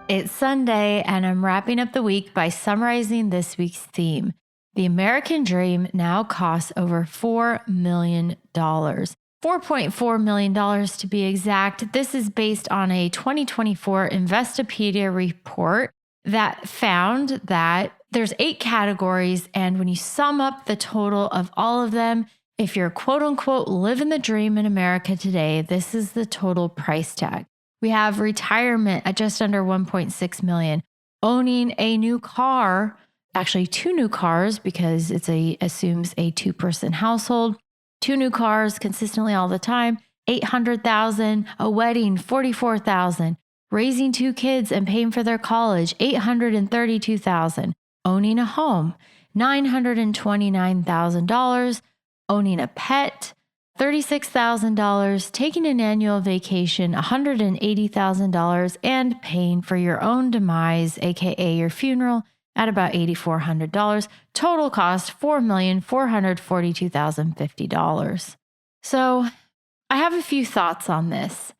It's Sunday, and I'm wrapping up the week by summarizing this week's theme. The American Dream now costs over $4 million. $4.4 million to be exact. This is based on a 2024 Investopedia report that found that there's 8 categories, and when you sum up the total of all of them, if you're quote unquote living the dream in America today, this is the total price tag. We have retirement at just under 1.6 million, owning a new car, actually 2 new cars because assumes a 2-person household, 2 new cars consistently all the time, 800,000, a wedding, 44,000, raising 2 kids and paying for their college, 832,000, owning a home, $929,000, owning a pet, $36,000, taking an annual vacation, $180,000, and paying for your own demise, aka your funeral, at about $8,400. Total cost $4,442,050. So I have a few thoughts on this.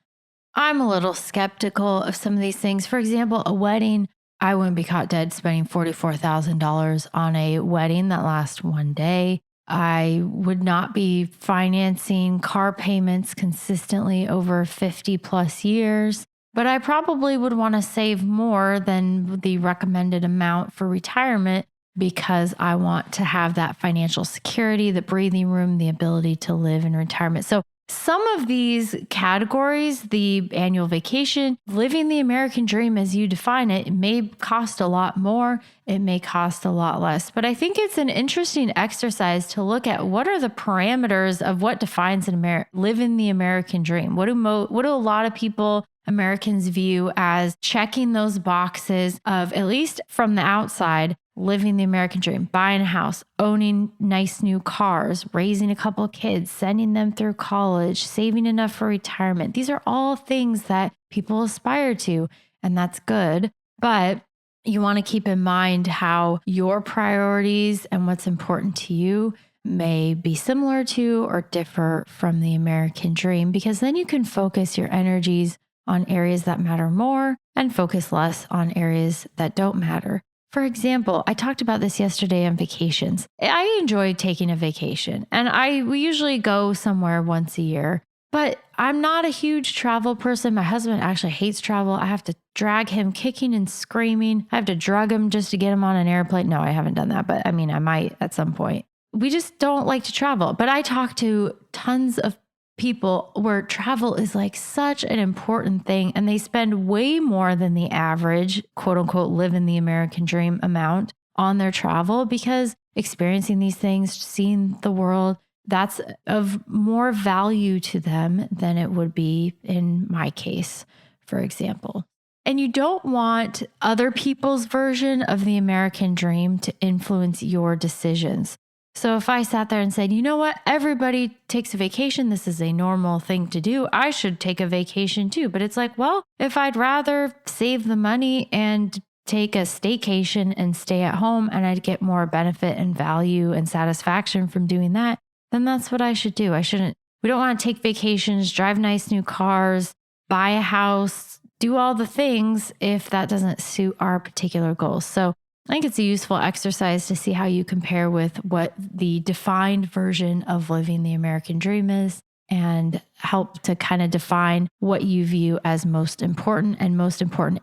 I'm a little skeptical of some of these things. For example, a wedding. I wouldn't be caught dead spending $44,000 on a wedding that lasts one day. I would not be financing car payments consistently over 50 plus years, but I probably would want to save more than the recommended amount for retirement because I want to have that financial security, the breathing room, the ability to live in retirement. So some of these categories, the annual vacation, living the American dream as you define it, may cost a lot more. It may cost a lot less. But I think it's an interesting exercise to look at what are the parameters of what defines living the American dream. What do a lot of people, Americans, view as checking those boxes of, at least from the outside, living the American dream, buying a house, owning nice new cars, raising a couple of kids, sending them through college, saving enough for retirement. These are all things that people aspire to, and that's good. But you want to keep in mind how your priorities and what's important to you may be similar to or differ from the American dream, because then you can focus your energies on areas that matter more and focus less on areas that don't matter. For example, I talked about this yesterday on vacations. I enjoy taking a vacation, and we usually go somewhere once a year, but I'm not a huge travel person. My husband actually hates travel. I have to drag him kicking and screaming. I have to drug him just to get him on an airplane. No, I haven't done that, but I might at some point. We just don't like to travel, but I talk to tons of people where travel is like such an important thing, and they spend way more than the average quote unquote live in the American dream amount on their travel, because experiencing these things, seeing the world, that's of more value to them than it would be in my case, for example. And you don't want other people's version of the American dream to influence your decisions. So if I sat there and said, you know what, everybody takes a vacation, this is a normal thing to do, I should take a vacation too. But it's like, well, if I'd rather save the money and take a staycation and stay at home, and I'd get more benefit and value and satisfaction from doing that, then that's what I should do. We don't want to take vacations, drive nice new cars, buy a house, do all the things if that doesn't suit our particular goals. So I think it's a useful exercise to see how you compare with what the defined version of living the American dream is, and help to kind of define what you view as most important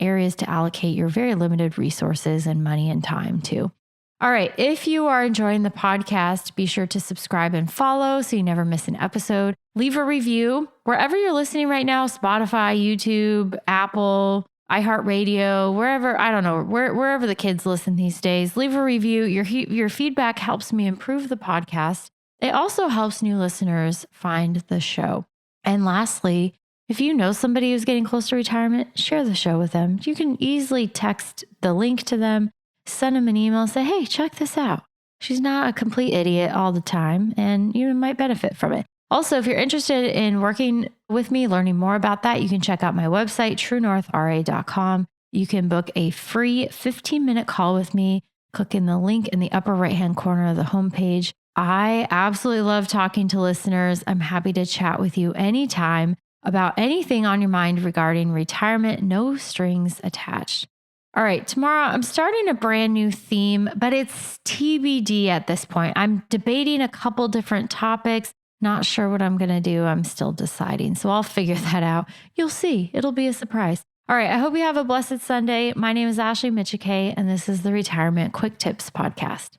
areas to allocate your very limited resources and money and time to. All right. If you are enjoying the podcast, be sure to subscribe and follow so you never miss an episode. Leave a review wherever you're listening right now, Spotify, YouTube, Apple, iHeartRadio, wherever, I don't know, wherever the kids listen these days. Leave a review. Your feedback helps me improve the podcast. It also helps new listeners find the show. And lastly, if you know somebody who's getting close to retirement, share the show with them. You can easily text the link to them, send them an email, say, hey, check this out. She's not a complete idiot all the time, and you might benefit from it. Also, if you're interested in working with me, learning more about that, you can check out my website, truenorthra.com. You can book a free 15-minute call with me. Click in the link in the upper right-hand corner of the homepage. I absolutely love talking to listeners. I'm happy to chat with you anytime. about anything on your mind regarding retirement, no strings attached. All right, tomorrow I'm starting a brand new theme, but it's TBD at this point. I'm debating a couple different topics, not sure what I'm going to do. I'm still deciding. So I'll figure that out. You'll see. It'll be a surprise. All right, I hope you have a blessed Sunday. My name is Ashley Michike, and this is the Retirement Quick Tips Podcast.